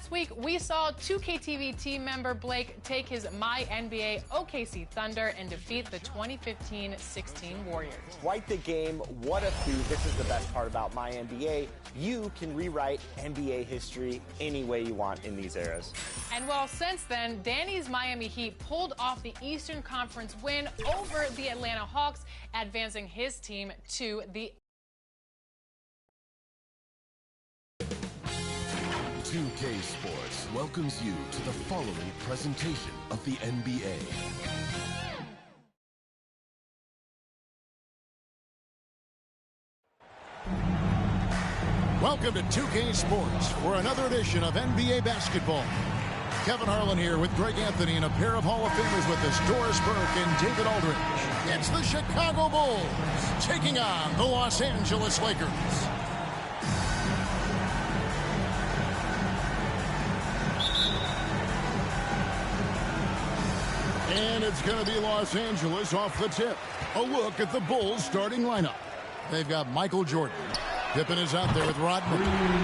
last week, we saw 2KTV team member Blake take his My NBA OKC Thunder and defeat the 2015-16 Warriors. Quite the game. What a feat. This is the best part about My NBA. You can rewrite NBA history any way you want in these eras. And well, since then, Danny's Miami Heat pulled off the Eastern Conference win over the Atlanta Hawks, advancing his team to the 2K Sports welcomes you to the following presentation of the NBA. Welcome to 2K Sports for another edition of NBA basketball. Kevin Harlan here with Greg Anthony and a pair of Hall of Famers with us, Doris Burke and David Aldridge. It's the Chicago Bulls taking on the Los Angeles Lakers. And it's going to be Los Angeles off the tip. A look at the Bulls starting lineup. They've got Michael Jordan. Pippen is out there with Rodman.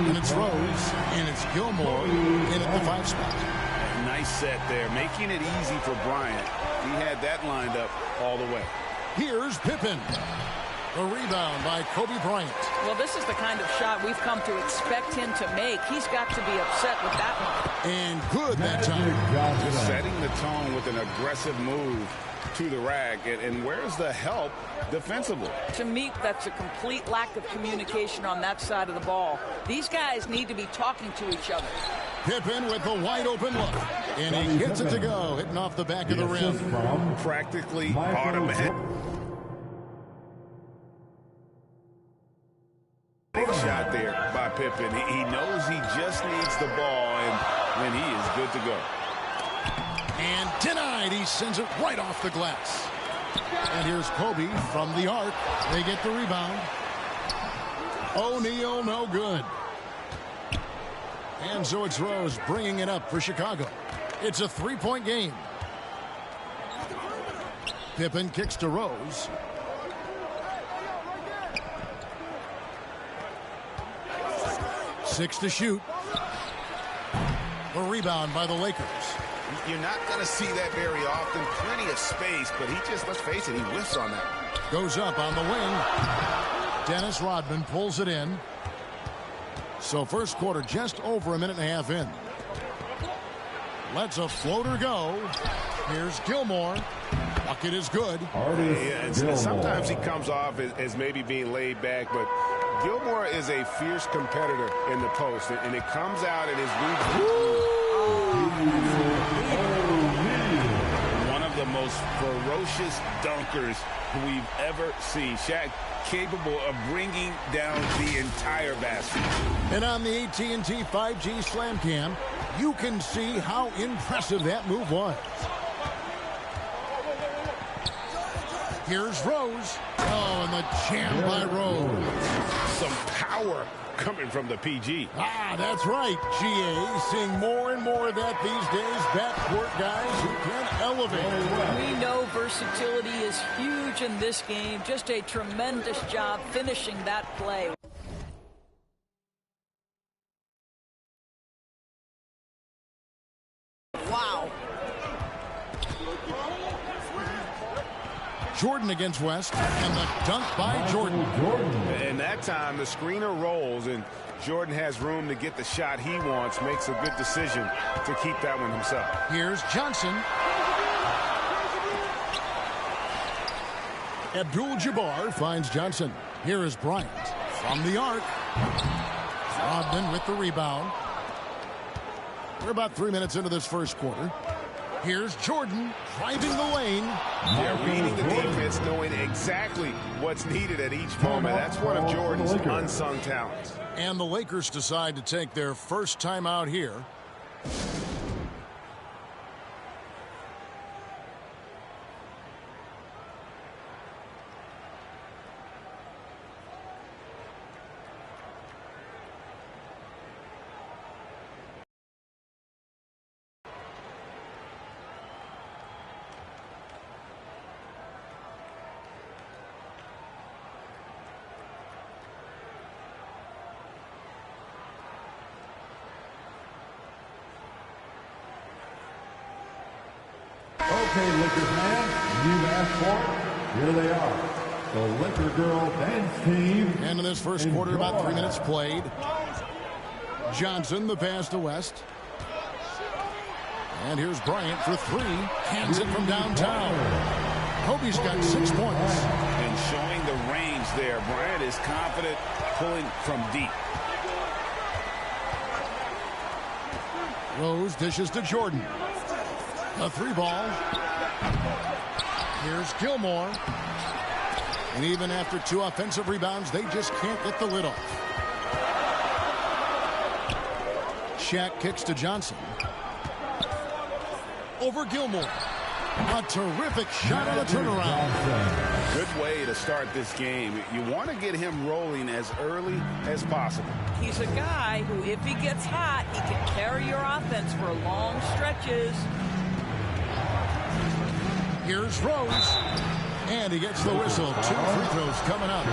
And it's Rose. And it's Gilmore in at the 5 spot. Nice set there, making it easy for Bryant. He had that lined up all the way. Here's Pippen. A rebound by Kobe Bryant. Well, this is the kind of shot we've come to expect him to make. He's got to be upset with that one. And good that time. Just setting the tone with an aggressive move to the rack. And where's the help defensively? To me, that's a complete lack of communication on that side of the ball. These guys need to be talking to each other. Pippen with the wide open look. And he gets it to go, hitting off the back of the rim. Practically automatic. Big shot there by Pippen. He knows he just needs the ball, and he is good to go. And denied. He sends it right off the glass. And here's Kobe from the arc. They get the rebound. O'Neal, no good. And so it's Rose bringing it up for Chicago. It's a 3-point game. Pippen kicks to Rose. Six to shoot. A rebound by the Lakers. You're not going to see that very often. Plenty of space, but he just, let's face it, he whiffs on that. Goes up on the wing. Dennis Rodman pulls it in. So first quarter just over a minute and a half in. Lets a floater go. Here's Gilmore. Bucket is good. Yeah, and sometimes he comes off as maybe being laid back, but Gilmore is a fierce competitor in the post, and it comes out in his one of the most ferocious dunkers we've ever seen. Shaq capable of bringing down the entire basket. And on the AT&T 5G Slam Cam, you can see how impressive that move was. Here's Rose. Oh, and the jam by Rose. Some power coming from the PG. Ah, that's right, GA. Seeing more and more of that these days. Backcourt guys who can elevate. We know versatility is huge in this game. Just a tremendous job finishing that play. Wow. Jordan against West, and the dunk by Jordan. And that time, the screener rolls, and Jordan has room to get the shot he wants, makes a good decision to keep that one himself. Here's Johnson. Abdul-Jabbar finds Johnson. Here is Bryant from the arc. Rodman with the rebound. We're about 3 minutes into this first quarter. Here's Jordan driving the lane. They're reading the defense, knowing exactly what's needed at each moment. That's one of Jordan's unsung talents. And the Lakers decide to take their first time out here. Okay, Lakers man, you've asked for it. Here they are, the Laker Girl Dance Team. And in this first quarter, about 3 minutes played. Johnson, the pass to West. And here's Bryant for three. Hands it from downtown. Kobe's got 6 points. And showing the range there. Bryant is confident pulling from deep. Rose dishes to Jordan. A 3-ball. Here's Gilmore. And even after 2 offensive rebounds, they just can't get the lid off. Shaq kicks to Johnson. Over Gilmore. A terrific shot on a turnaround. Good way to start this game. You want to get him rolling as early as possible. He's a guy who, if he gets hot, he can carry your offense for long stretches. Here's Rose. And he gets the whistle. 2 free throws coming up.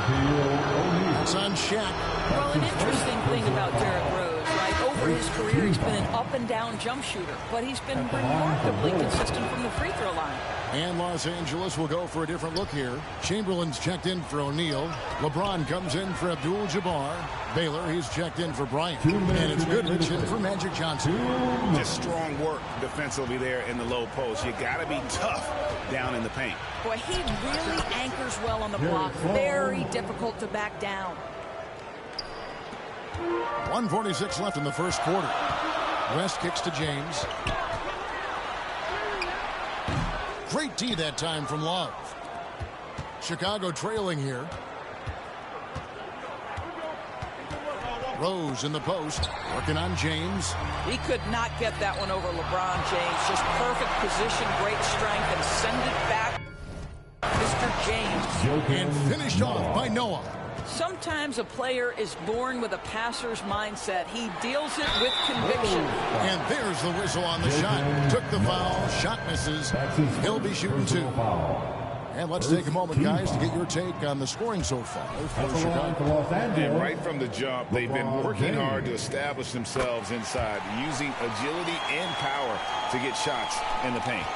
It's on Shaq. Well, an interesting thing about Derrick Rose, right? Over his career, he's been an up-and-down jump shooter, but he's been remarkably consistent from the free throw line. And Los Angeles will go for a different look here. Chamberlain's checked in for O'Neal. LeBron comes in for Abdul-Jabbar. Baylor, he's checked in for Bryant. And it's Goodrich in for Magic Johnson. Just strong work defensively there in the low post. You got to be tough down in the paint. Boy, he really anchors well on the block. Very difficult to back down. 1:46 left in the first quarter. West kicks to James. Great D that time from Love. Chicago trailing here. Rose in the post, working on James. He could not get that one over LeBron James. Just perfect position, great strength, and send it back. Mr. James. And finished off by Noah. Sometimes a player is born with a passer's mindset. He deals it with conviction. And there's the whistle on the shot. Took the foul, shot misses. He'll be shooting 2. And let's take a moment, guys, to get your take on the scoring so far for Chicago. And right from the jump, they've been working hard to establish themselves inside, using agility and power to get shots in the paint.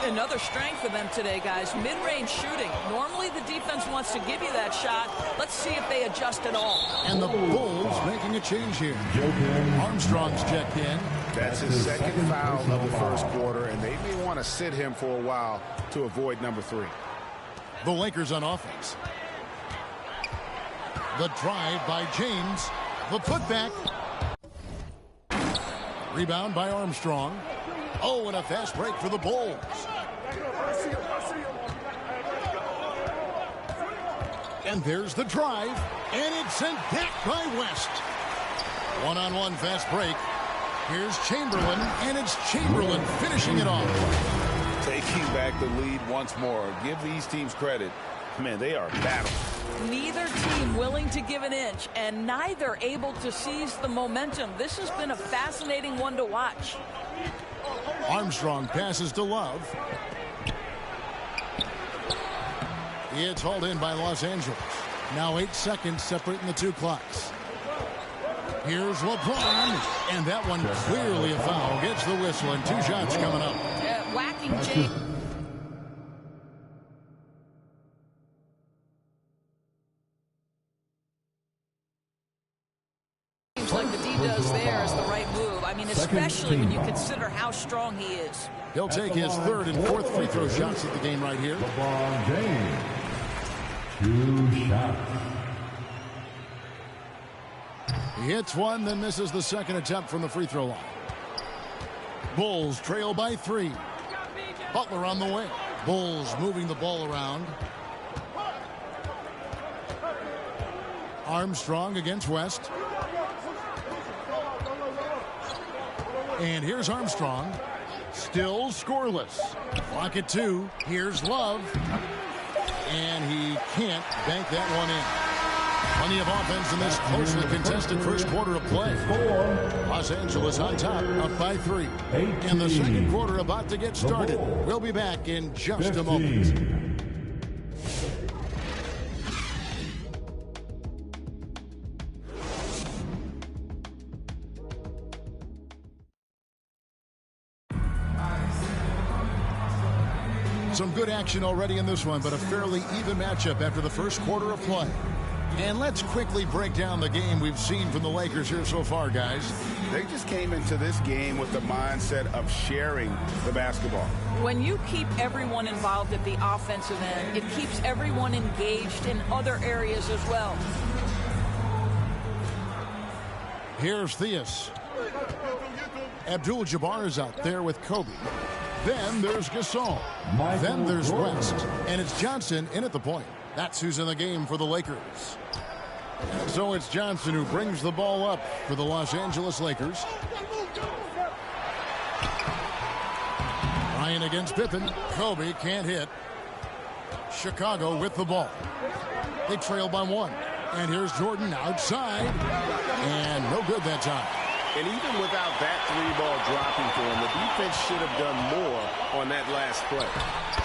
Another strength for them today, guys, mid-range shooting. Normally the defense wants to give you that shot. Let's see if they adjust at all. And the Bulls making a change here. Armstrong's checked in. That's his second foul of the first quarter, and they may want to sit him for a while to avoid number 3. The Lakers on offense. The drive by James. The putback. Rebound by Armstrong. Oh, and a fast break for the Bulls. And there's the drive. And it's sent back by West. One-on-one fast break. Here's Chamberlain. And it's Chamberlain finishing it off. Taking back the lead once more. Give these teams credit. Man, they are battling. Neither team willing to give an inch, and neither able to seize the momentum. This has been a fascinating one to watch. Armstrong passes to Love. It's hauled in by Los Angeles. Now 8 seconds separating the 2 clocks. Here's LeBron. And that one clearly a foul. Gets the whistle and 2 shots coming up. Whacking James. Like the D does there is the right move. I mean, especially when you consider how strong he is. He'll take his 3rd and 4th free throw shots at the game right here. LeBron James. 2 shots. He hits one, then misses the second attempt from the free throw line. Bulls trail by 3. Butler on the wing. Bulls moving the ball around. Armstrong against West. And here's Armstrong. Still scoreless. Clock at 2. Here's Love. And he can't bank that one in. Plenty of offense in this closely contested first quarter of play. Los Angeles on top, up by 3. And the second quarter about to get started. We'll be back in just a moment. Some good action already in this one, but a fairly even matchup after the first quarter of play. And let's quickly break down the game we've seen from the Lakers here so far, guys. They just came into this game with the mindset of sharing the basketball. When you keep everyone involved at the offensive end, it keeps everyone engaged in other areas as well. Here's Theus. Abdul-Jabbar is out there with Kobe. Then there's Gasol. Then there's West. And it's Johnson in at the point. That's who's in the game for the Lakers. And so it's Johnson who brings the ball up for the Los Angeles Lakers. Ryan against Pippen. Kobe can't hit. Chicago with the ball. They trail by 1. And here's Jordan outside. And no good that time. And even without that 3-ball dropping for him, the defense should have done more on that last play.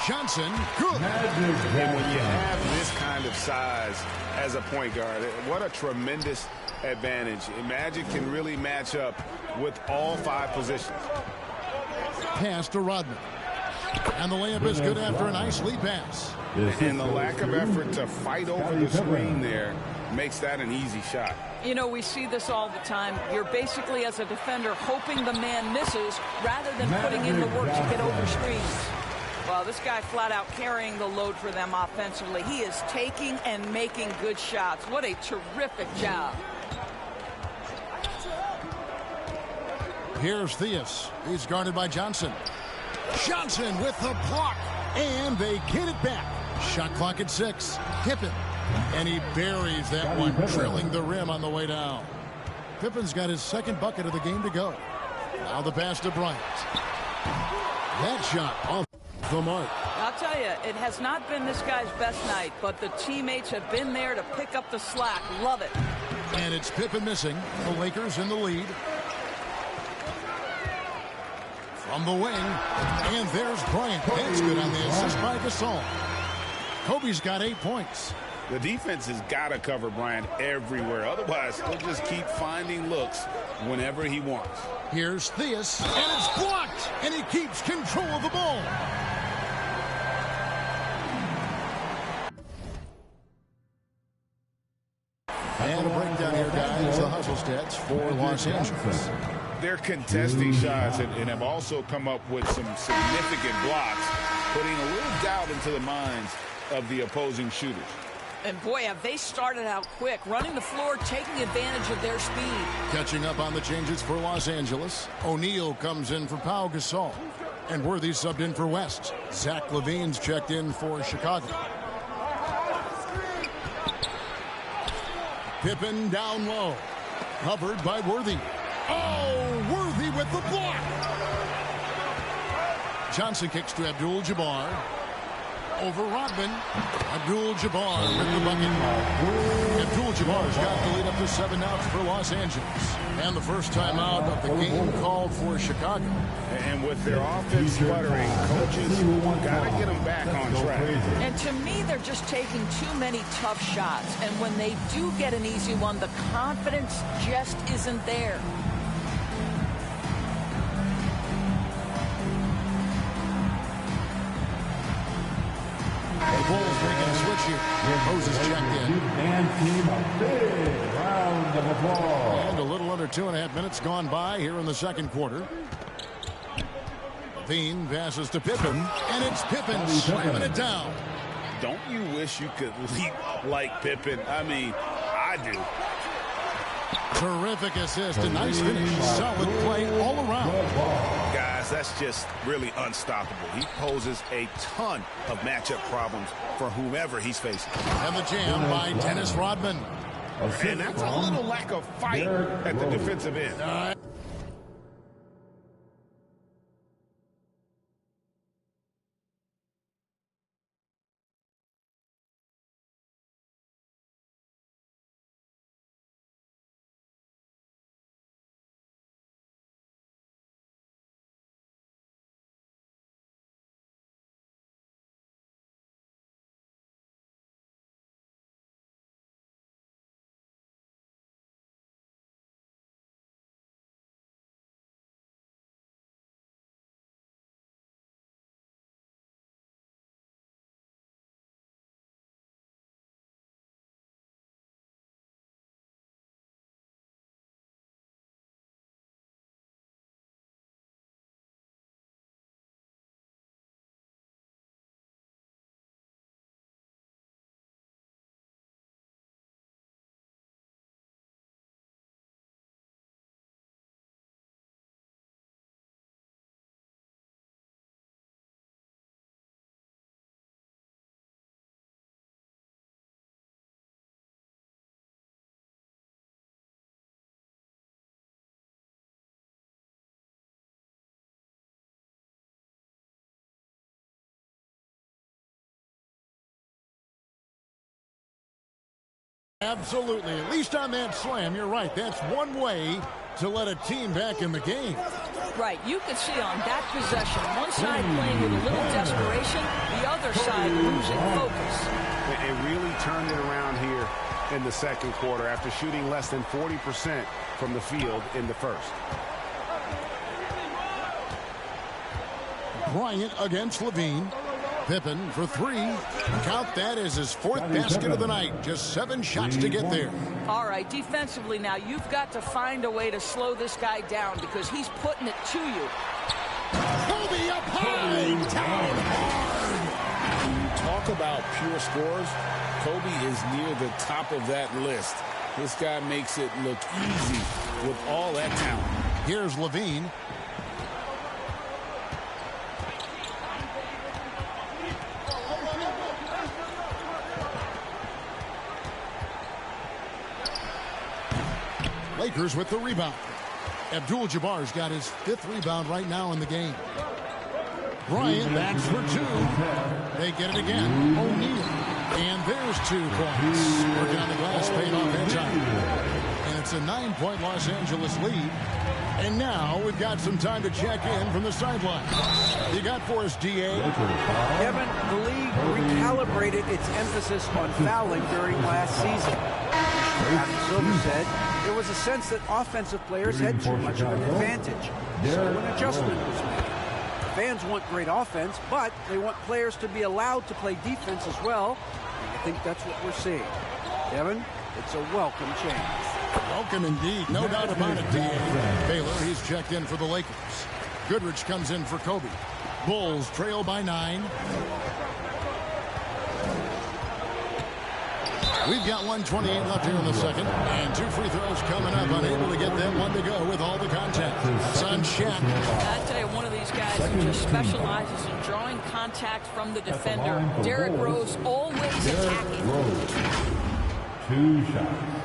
Johnson, good. And when you have this kind of size as a point guard, what a tremendous advantage. Magic can really match up with all 5 positions. Pass to Rodman. And the layup is good after a nice lead pass. And the lack of effort to fight over the screen there makes that an easy shot. You know, we see this all the time. You're basically, as a defender, hoping the man misses rather than putting in the work to get over screens. Well, this guy flat out carrying the load for them offensively. He is taking and making good shots. What a terrific job. Here's Theus. He's guarded by Johnson. Johnson with the block. And they get it back. Shot clock at 6. Pippen. And he buries that one, trailing the rim on the way down. Pippen's got his second bucket of the game to go. Now the pass to Bryant. That shot off the mark. I'll tell you, it has not been this guy's best night, but the teammates have been there to pick up the slack. Love it. And it's Pippen missing. The Lakers in the lead. From the wing. And there's Bryant. That's good on the assist by Gasol. Kobe's got 8 points. The defense has got to cover Bryant everywhere. Otherwise, he'll just keep finding looks whenever he wants. Here's Theus, and it's blocked, and he keeps control of the ball. And a breakdown here, guys. The hustle stats for Los Angeles. They're contesting shots and have also come up with some significant blocks, putting a little doubt into the minds of the opposing shooters. And boy, have they started out quick, running the floor, taking advantage of their speed. Catching up on the changes for Los Angeles. O'Neal comes in for Pau Gasol. And Worthy subbed in for West. Zach LaVine's checked in for Chicago. Pippen down low. Covered by Worthy. Oh, Worthy with the block. Johnson kicks to Abdul-Jabbar. Over Rodman. Abdul-Jabbar with the bucket. Abdul-Jabbar's got the lead up to 7 outs for Los Angeles. And the first time out of the game called for Chicago. And with their offense sputtering, coaches got to get them back on track. And to me, they're just taking too many tough shots. And when they do get an easy one, the confidence just isn't there. The Bulls making a switch here. Moses checked in. And team a big round of applause. And a little under 2.5 minutes gone by here in the second quarter. Levine passes to Pippen, and it's Pippen slamming it down. Don't you wish you could leap like Pippen? I mean, I do. Terrific assist, a nice finish. Solid play all around. Guys, that's just really unstoppable. He poses a ton of matchup problems for whomever he's facing. And the jam by Dennis Rodman. And that's a little lack of fight at the defensive end. Absolutely. At least on that slam, you're right. That's one way to let a team back in the game. Right. You could see on that possession, one side playing with a little desperation, the other side losing focus. It really turned it around here in the second quarter after shooting less than 40% from the field in the first. Bryant against Levine. Pippen for three. Count that as his fourth basket of the night. Just 7 shots to get there. All right, defensively now, you've got to find a way to slow this guy down because he's putting it to you. Kobe up high, down hard. When you talk about pure scorers, Kobe is near the top of that list. This guy makes it look easy with all that talent. Here's Levine. Lakers with the rebound. Abdul-Jabbar's got his 5th rebound right now in the game. Bryant backs for 2. They get it again. O'Neal. And there's 2 points. Working on the glass, paid off that time. And it's a 9-point Los Angeles lead. And now we've got some time to check in from the sideline. You got for us, D.A.? Kevin, the league recalibrated its emphasis on fouling during last season. As Silver said, there was a sense that offensive players had too much of an advantage. So an adjustment was made. Fans want great offense, but they want players to be allowed to play defense as well. And I think that's what we're seeing. Kevin, it's a welcome change. Welcome indeed. No doubt about it, D.A. Baylor, he's checked in for the Lakers. Goodrich comes in for Kobe. Bulls trail by 9. We've got 1:28 left here in the second. And 2 free throws coming up. Unable to get that one to go with all the contact. Son Shaq. I tell you, one of these guys who just specializes in drawing contact from the defender. Derrick Rose always attacking. 2 shots.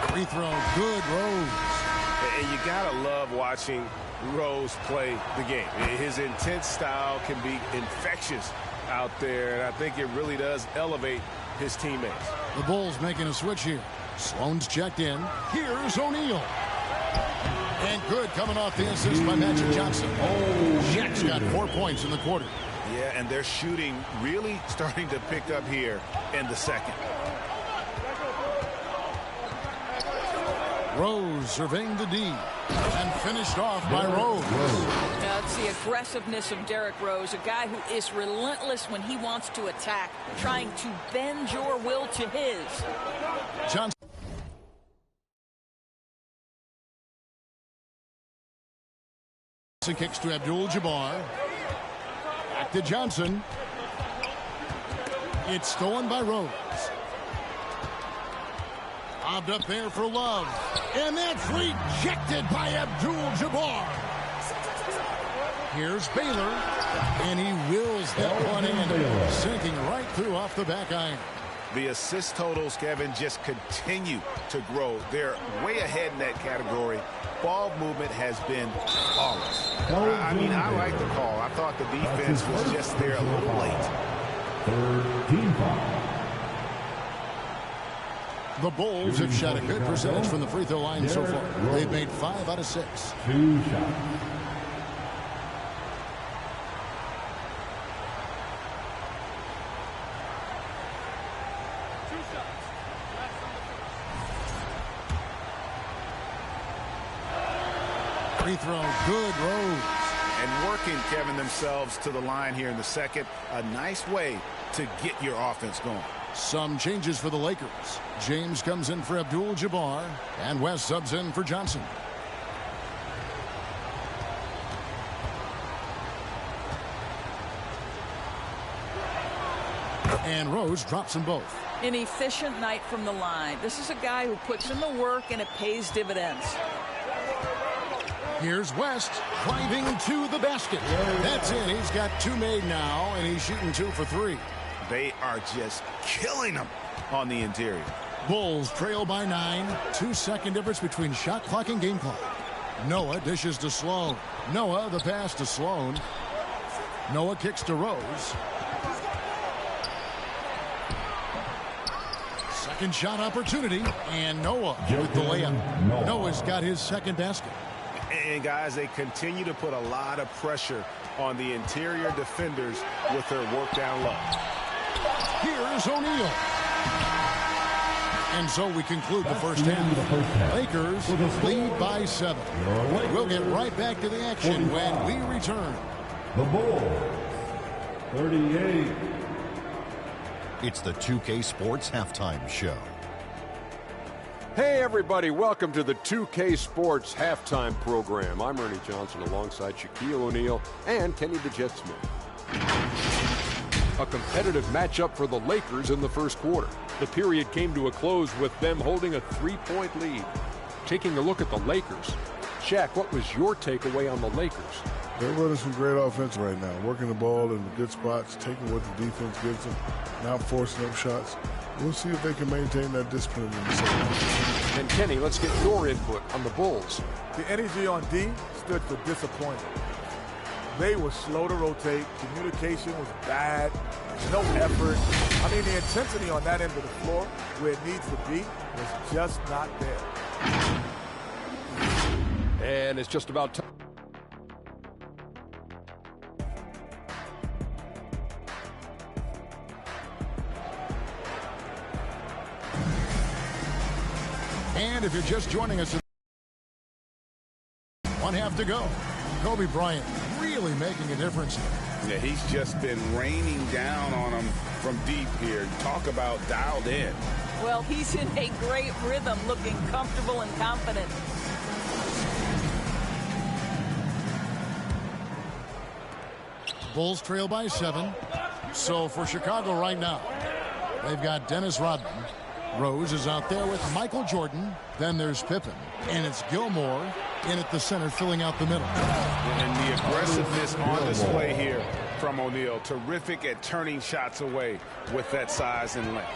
Free throw, good, Rose. And you gotta love watching Rose play the game. His intense style can be infectious out there, and I think it really does elevate his teammates. The Bulls making a switch here. Sloan's checked in. Here's O'Neal. And good coming off the assist by Magic Johnson. Oh, Shaq's got 4 points in the quarter. Yeah, and their shooting really starting to pick up here in the second. Rose surveying the D and finished off by Rose. Now, it's the aggressiveness of Derrick Rose, a guy who is relentless when he wants to attack, trying to bend your will to his. Johnson kicks to Abdul-Jabbar. Back to Johnson. It's stolen by Rose. Lobbed up there for Love. And that's rejected by Abdul-Jabbar. Here's Baylor. And he wills that one in, sinking right through off the back iron. The assist totals, Kevin, just continue to grow. They're way ahead in that category. Ball movement has been flawless. I mean, I like the call. I thought the defense was just there a little late. 3rd team foul. The Bulls have shot a good percentage from the free throw line so far. They've made 5 out of 6. 2 shots. Free throw, good, Rose. And working, Kevin, themselves to the line here in the second. A nice way to get your offense going. Some changes for the Lakers. James comes in for Abdul-Jabbar, and West subs in for Johnson. And Rose drops them both. An efficient night from the line. This is a guy who puts in the work, and it pays dividends. Here's West driving to the basket. That's it. He's got 2 made now, and he's shooting 2 for 3. They are just killing them on the interior. Bulls trail by 9. 2-second difference between shot clock and game clock. Noah dishes to Sloan. Noah, the pass to Sloan. Noah kicks to Rose. Second shot opportunity, and Noah with the layup. Noah's got his second basket. And guys, they continue to put a lot of pressure on the interior defenders with their work down low. Here's O'Neal. And so we conclude the first half. Lakers lead by 7. We'll get right back to the action when we return. The Bulls, 38. It's the 2K Sports Halftime Show. Hey everybody, welcome to the 2K Sports Halftime Program. I'm Ernie Johnson alongside Shaquille O'Neal and Kenny the Jet Smith. A competitive matchup for the Lakers in the first quarter. The period came to a close with them holding a 3-point lead. Taking a look at the Lakers. Shaq, what was your takeaway on the Lakers? They're running some great offense right now, working the ball in the good spots, taking what the defense gives them, not forcing up shots. We'll see if they can maintain that discipline in the second half. And Kenny, let's get your input on the Bulls. The energy on D stood for disappointment. They were slow to rotate. Communication was bad. No effort. I mean, the intensity on that end of the floor, where it needs to be, was just not there. And it's just about time. And if you're just joining us, 1 half to go. Kobe Bryant really making a difference here. Yeah, he's just been raining down on them from deep here. Talk about dialed in. Well, he's in a great rhythm, looking comfortable and confident. Bulls trail by 7. So for Chicago right now, they've got Dennis Rodman. Rose is out there with Michael Jordan. Then there's Pippen. And it's Gilmore in at the center, filling out the middle. And the aggressiveness on display here from O'Neal. Terrific at turning shots away with that size and length.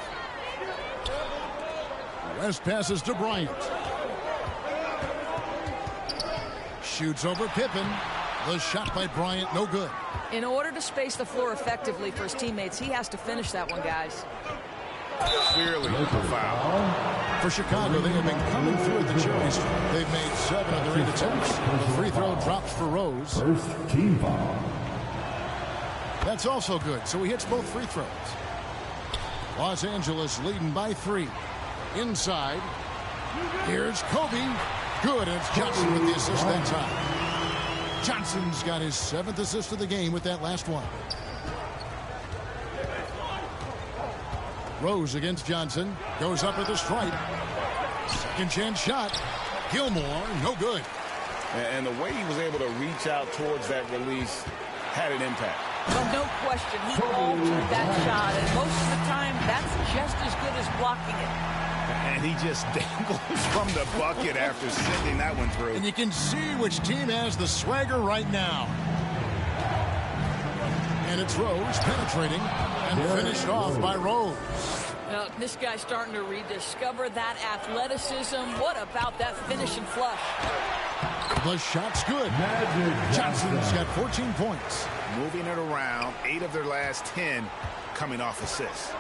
West passes to Bryant. Shoots over Pippen. The shot by Bryant, no good. In order to space the floor effectively for his teammates, he has to finish that one, guys. Clearly a foul. For Chicago, they have been coming through at the charity stripe. They've made 7 of their 8 attempts. The free throw drops for Rose. First team foul. That's also good, so he hits both free throws. Los Angeles leading by 3. Inside. Here's Kobe. Good, and it's Johnson with the assist that time. Johnson's got his 7th assist of the game with that last one. Rose against Johnson. Goes up at the stripe. Second chance shot. Gilmore, no good. And the way he was able to reach out towards that release had an impact. Well, no question, he altered that shot, and most of the time, that's just as good as blocking it. And he just dangles from the bucket after sending that one through. And you can see which team has the swagger right now. And it's Rose penetrating and finished off by Rose. Now, this guy's starting to rediscover that athleticism. What about that finishing flush? The shot's good. Johnson's got 14 points. Moving it around, 8 of their last 10 coming off assists.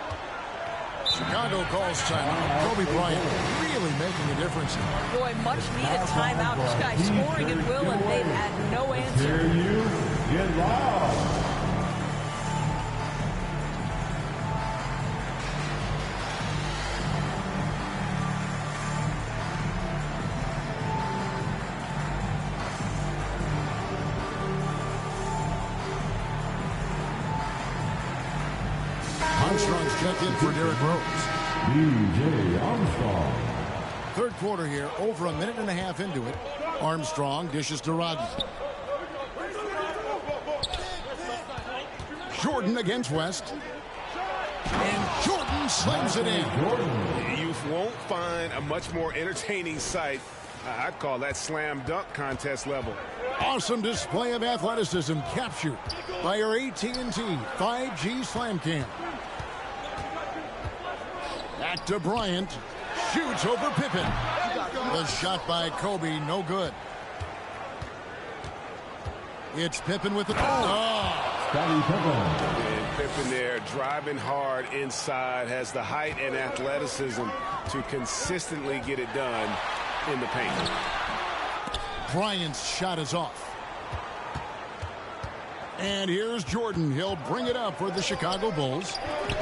Chicago calls timeout. Kobe Bryant really making a difference here. Boy, much needed timeout. This guy scoring at will, and they've had no answer. Hear you get loud. Armstrong's checked in for Derrick Rose. DJ Armstrong. Third quarter here, over a minute and a half into it. Armstrong dishes to Rodman. Jordan against West. And Jordan slams it in. You won't find a much more entertaining sight. I'd call that slam dunk contest level. Awesome display of athleticism captured by our AT&T 5G Slam Cam. Back to Bryant. Shoots over Pippen. The shot by Kobe, no good. It's Pippen with the... And Pippen there driving hard inside, has the height and athleticism to consistently get it done in the paint. Bryant's shot is off. And here's Jordan. He'll bring it up for the Chicago Bulls.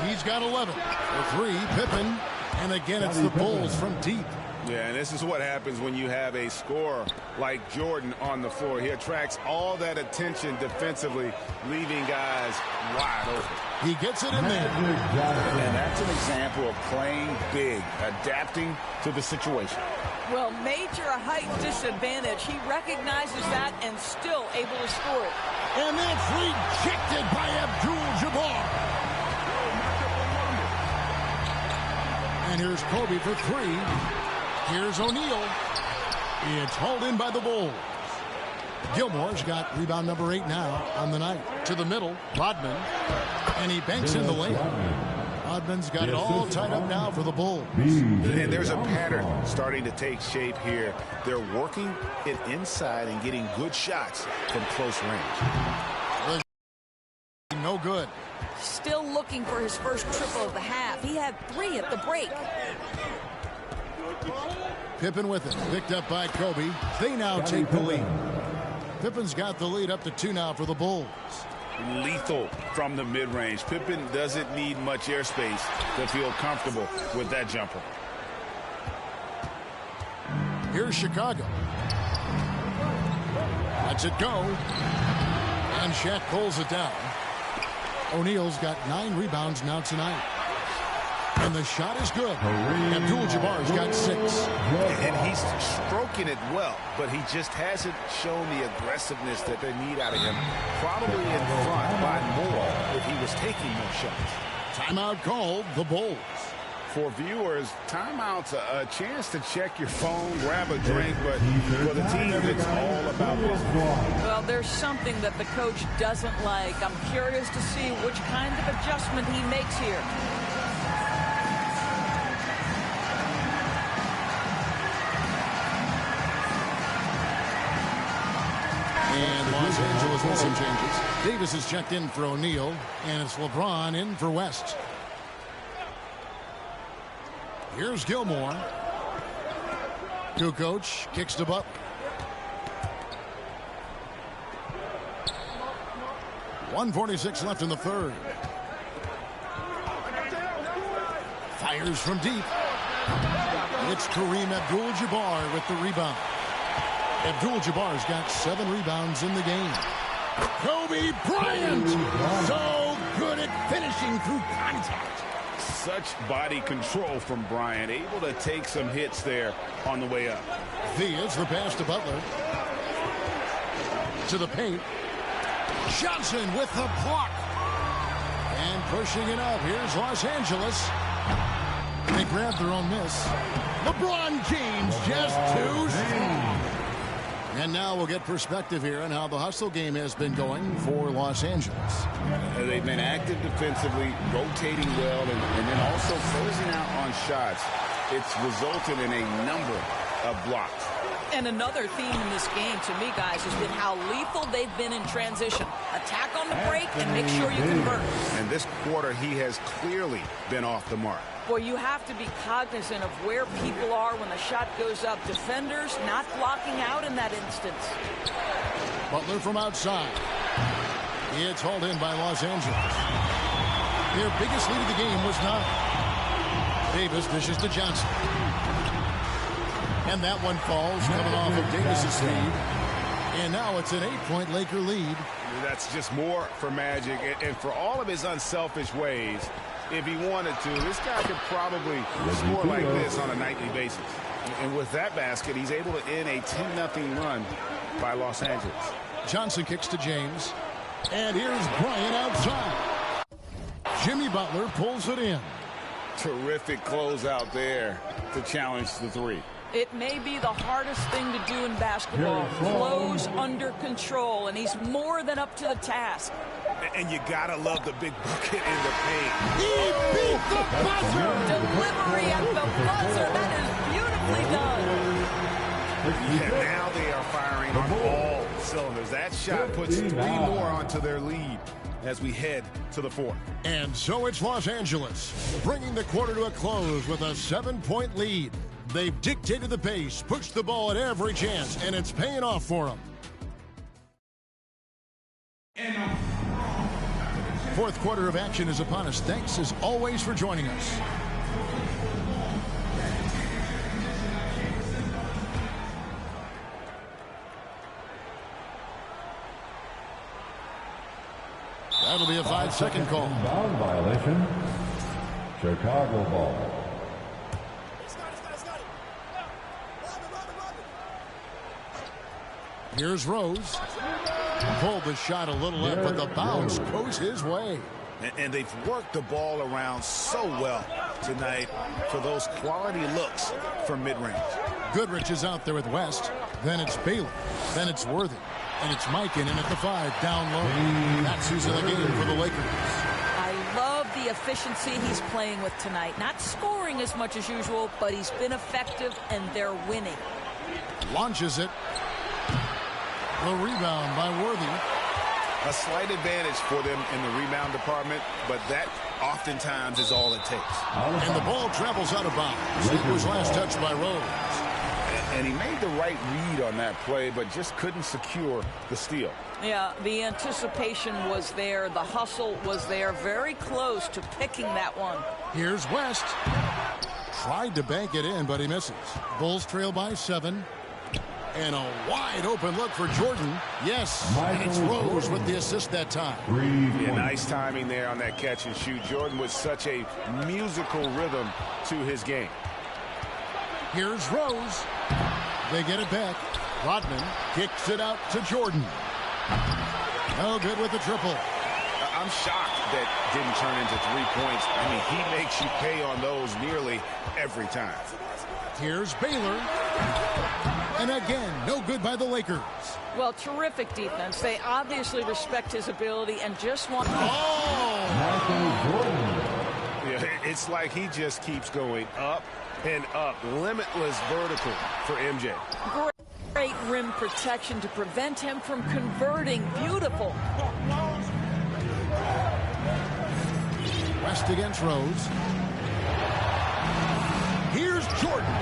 He's got 11. For 3, Pippen. And again, it's the Bulls from deep. Yeah, and this is what happens when you have a scorer like Jordan on the floor. He attracts all that attention defensively, leaving guys wide open. He gets it in there. And that's an example of playing big, adapting to the situation. Well, major height disadvantage. He recognizes that and still able to score it. And that's rejected by Abdul-Jabbar. And here's Kobe for 3. Here's O'Neal. It's hauled in by the Bulls. Gilmore's got rebound number 8 now on the night. To the middle, Rodman. And he banks in the lane. Rodman's got it all tied up now for the Bulls. And there's a pattern starting to take shape here. They're working it inside and getting good shots from close range. No good. Still looking for his first triple of the half. He had 3 at the break. Pippen with it. Picked up by Kobe. They now take the lead. Pippen's got the lead up to 2 now for the Bulls. Lethal from the mid-range. Pippen doesn't need much airspace to feel comfortable with that jumper. Here's Chicago. Lets it go. And Shaq pulls it down. O'Neal's got 9 rebounds now tonight. And the shot is good. Abdul-Jabbar's got 6. And he's stroking it well, but he just hasn't shown the aggressiveness that they need out of him. Probably in front by more if he was taking more shots. Timeout called, the Bulls. For viewers, timeout's a chance to check your phone, grab a drink, but for the team, it's all about business. Well, there's something that the coach doesn't like. I'm curious to see which kind of adjustment he makes here. And Los Angeles with some changes. Davis is checked in for O'Neal, and it's LeBron in for West. Here's Gilmore. Kukoc kicks to Butler. .146 left in the third. Fires from deep. It's Kareem Abdul-Jabbar with the rebound. Abdul-Jabbar's got 7 rebounds in the game. Kobe Bryant, so good at finishing through contact. Such body control from Bryant, able to take some hits there on the way up. Thea's the pass to Butler. To the paint. Johnson with the block. And pushing it up. Here's Los Angeles. They grab their own miss. LeBron James just too strong. And now we'll get perspective here on how the hustle game has been going for Los Angeles. They've been active defensively, rotating well, and then also closing out on shots. It's resulted in a number of blocks. And another theme in this game, to me, guys, has been how lethal they've been in transition. Attack on the break and make sure you convert. And this quarter, he has clearly been off the mark. Boy, you have to be cognizant of where people are when the shot goes up. Defenders not blocking out in that instance. Butler from outside. It's hauled in by Los Angeles. Their biggest lead of the game was 9. Davis dishes to Johnson. And that one falls, coming off of Davis's lead. And now it's an 8-point Laker lead. That's just more for Magic. And for all of his unselfish ways, if he wanted to, this guy could probably score like this on a nightly basis. And with that basket, he's able to end a 10-0 run by Los Angeles. Johnson kicks to James. And here's Bryant outside. Jimmy Butler pulls it in. Terrific closeout there to challenge the 3. It may be the hardest thing to do in basketball. Close under control, and he's more than up to the task. And you gotta love the big bucket in the paint. He beat the buzzer! Delivery at the buzzer. That is beautifully done. Yeah, now they are firing on all cylinders. That shot puts 3 more onto their lead as we head to the 4th. And so it's Los Angeles, bringing the quarter to a close with a 7-point lead. They've dictated the pace, pushed the ball at every chance, and it's paying off for them. Fourth quarter of action is upon us. Thanks as always for joining us. That'll be a 5-second call. Foul violation. Chicago ball. Here's Rose. Pulled the shot a little left, but the bounce goes his way. And they've worked the ball around so well tonight for those quality looks from mid-range. Goodrich is out there with West. Then it's Baylor. Then it's Worthy. And it's Mike in at the 5, down low. That's who's in the game for the Lakers. I love the efficiency he's playing with tonight. Not scoring as much as usual, but he's been effective, and they're winning. Launches it. The rebound by Worthy. A slight advantage for them in the rebound department, but that oftentimes is all it takes. And the ball travels out of bounds. It was last touched by Rose. And he made the right read on that play, but just couldn't secure the steal. Yeah, the anticipation was there. The hustle was there. Very close to picking that one. Here's West. Tried to bank it in, but he misses. Bulls trail by 7. And a wide open look for Jordan. Yes, and it's Rose with the assist that time. Yeah, nice timing there on that catch and shoot. Jordan with such a musical rhythm to his game. Here's Rose. They get it back. Rodman kicks it out to Jordan. No good with the triple. I'm shocked that didn't turn into 3 points. I mean, he makes you pay on those nearly every time. Here's Baylor. And again, no good by the Lakers. Well, terrific defense. They obviously respect his ability and just want... Yeah, it's like he just keeps going up and up. Limitless vertical for MJ. Great rim protection to prevent him from converting. Beautiful. West against Rose. Here's Jordan.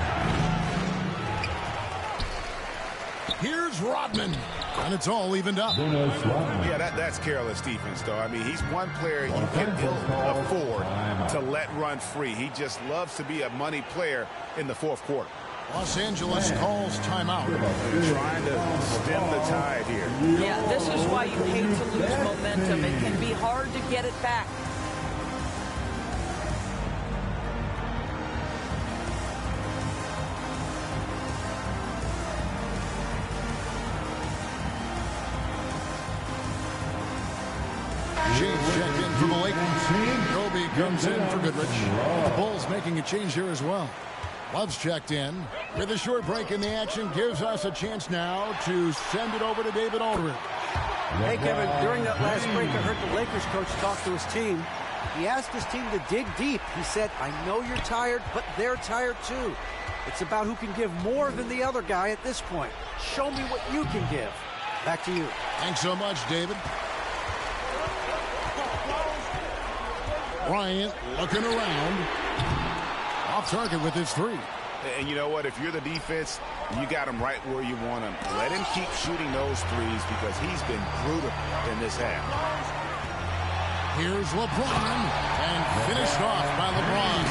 Here's Rodman. And it's all evened up. Yeah, that's careless defense, though. I mean, he's one player you can afford to let run free. He just loves to be a money player in the 4th quarter. Los Angeles calls timeout. Trying to stem the tide here. Yeah, this is why you hate to lose momentum. It can be hard to get it back. James checked in for the Lakers. Kobe comes in for Goodrich. The Bulls making a change here as well. Love's checked in. With a short break in the action, gives us a chance now to send it over to David Aldridge. Hey, Kevin, during that last break, I heard the Lakers coach talk to his team. He asked his team to dig deep. He said, I know you're tired, but they're tired too. It's about who can give more than the other guy at this point. Show me what you can give. Back to you. Thanks so much, David. Bryant looking around. Off target with his 3. And you know what? If you're the defense, you got him right where you want him. Let him keep shooting those threes because he's been brutal in this half. Here's LeBron, and finished off by LeBron.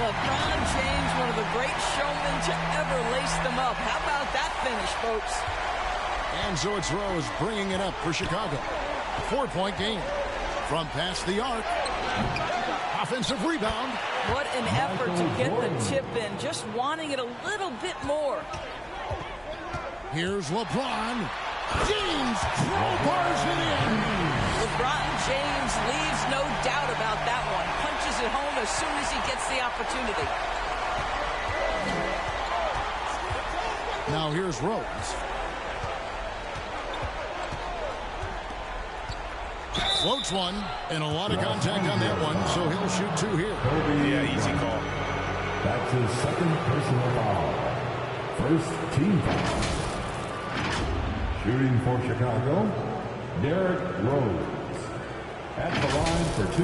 LeBron James, one of the great showmen to ever lace them up. How about that finish, folks? And so it's Rose bringing it up for Chicago. 4-point game. From past the arc. Offensive rebound. What an effort to get the tip in. Just wanting it a little bit more. Here's LeBron. James crowbars it in. LeBron James leaves no doubt about that one. Punches it home as soon as he gets the opportunity. Now here's Rose. Floats one, and a lot of contact on that one, so he'll shoot 2 here. Yeah, easy call. That's his second personal foul. First team foul. Shooting for Chicago, Derrick Rose. At the line for 2.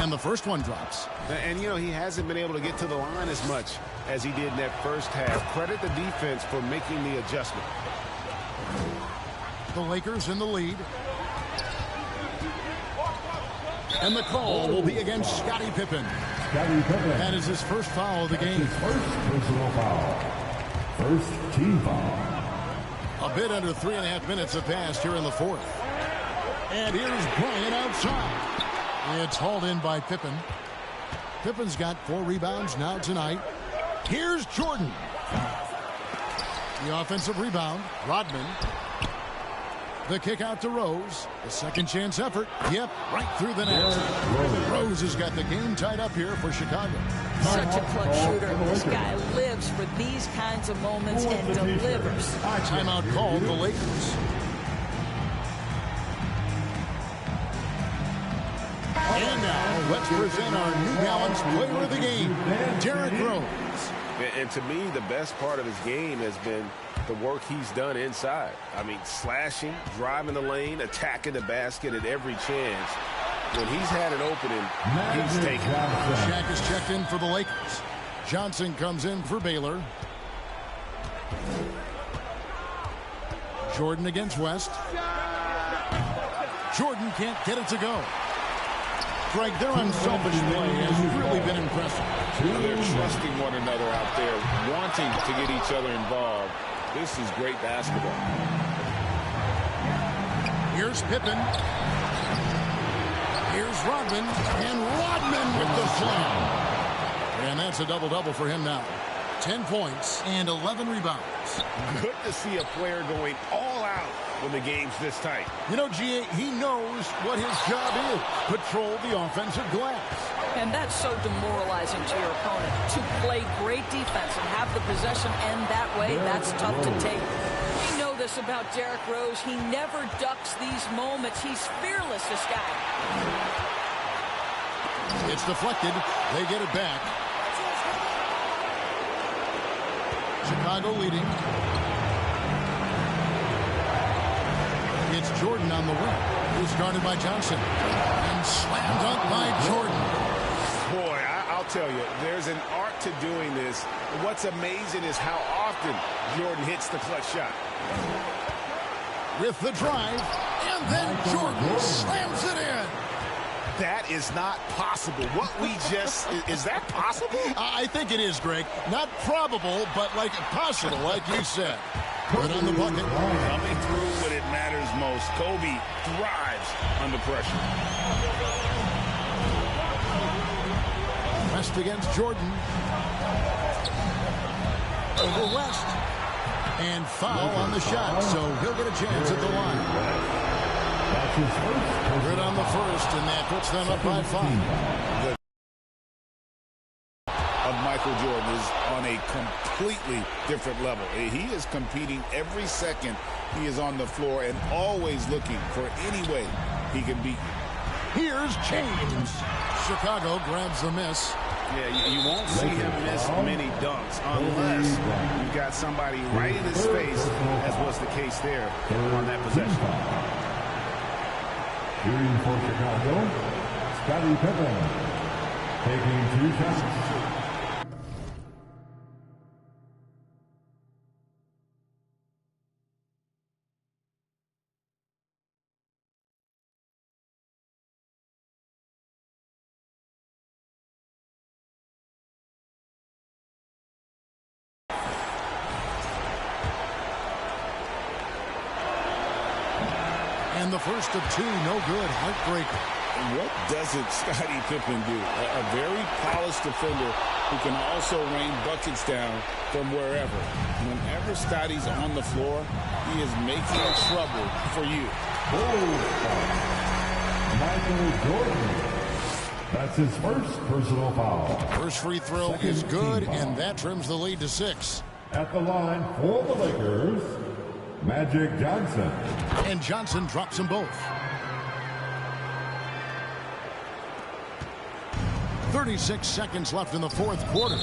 And the first one drops. And, you know, he hasn't been able to get to the line as much as he did in that first half. Credit the defense for making the adjustment. The Lakers in the lead. And the call will be against Scottie Pippen. Scottie Pippen. That is his first foul of the game. His first personal foul. First team foul. A bit under 3.5 minutes have passed here in the fourth. And here's Bryant outside. It's hauled in by Pippen. Pippen's got 4 rebounds now tonight. Here's Jordan. The offensive rebound. Rodman. The kick out to Rose. The second chance effort. Yep, right through the net. Rose has got the game tied up here for Chicago. Such a clutch shooter. This guy lives for these kinds of moments and delivers. Timeout called the Lakers. And now, let's present our New Balance player of the game, Derrick Rose. And to me, the best part of his game has been the work he's done inside. I mean, slashing, driving the lane, attacking the basket at every chance. When he's had an opening, he's taken it. Shaq is checked in for the Lakers. Johnson comes in for Baylor. Jordan against West. Jordan can't get it to go. Greg, their unselfish play has really been impressive. They're trusting one another out there, wanting to get each other involved. This is great basketball. Here's Pippen. Here's Rodman. And Rodman with the slam. And that's a double-double for him now. 10 points and 11 rebounds. Good to see a player going all out when the game's this tight. You know, G.A., he knows what his job is. Patrol the offensive glass. And that's so demoralizing to your opponent. To play great defense and have the possession end that way, that's tough to take. We know this about Derrick Rose. He never ducks these moments. He's fearless, this guy. It's deflected. They get it back. Chicago leading. It's Jordan on the wing. He's guarded by Johnson. And slam dunk by Jordan. Boy, I'll tell you, there's an art to doing this. What's amazing is how often Jordan hits the clutch shot. With the drive, and then Jordan slams it in. That is not possible. What we just, is that possible? I think it is, Greg. Not probable, but like possible, like you said. Good on the bucket. Coming through when it matters most. Kobe thrives under pressure. West against Jordan. Over West. And foul on the shot, so he'll get a chance at the line. Good on the first, and that puts them up by 5. Of Michael Jordan is on a completely different level. He is competing every second he is on the floor and always looking for any way he can beat you. Here's James. Chicago grabs the miss. Yeah, you won't see him miss many dunks unless you've got somebody right in his face, as was the case there on that possession. Shooting for Chicago, Scottie Pippen, taking 2 shots. And the first of 2, no good. Heartbreaker. And what doesn't Scottie Pippen do? A very polished defender who can also rain buckets down from wherever. Whenever Scottie's on the floor, he is making trouble for you. Michael Jordan. That's his first personal foul. First free throw is good, and that trims the lead to 6. At the line for the Lakers, Magic Johnson. And Johnson drops them both. 36 seconds left in the fourth quarter.